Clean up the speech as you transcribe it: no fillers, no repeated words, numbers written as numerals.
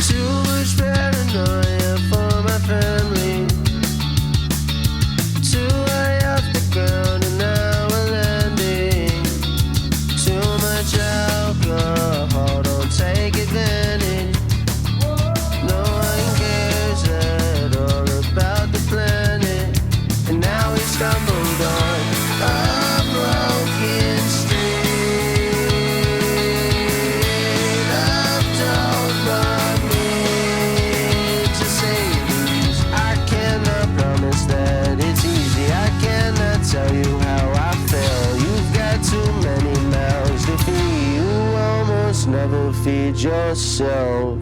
Too much paranoia for my family. Too high off the ground and now we're landing. Too much alcohol, don't take advantage. No one cares at all about the planet. And now we stumbled on a broken street. I've told my me to say these. I cannot promise that it's easy. I cannot tell you how I feel. You've got too many mouths to feed. You almost never feed yourself.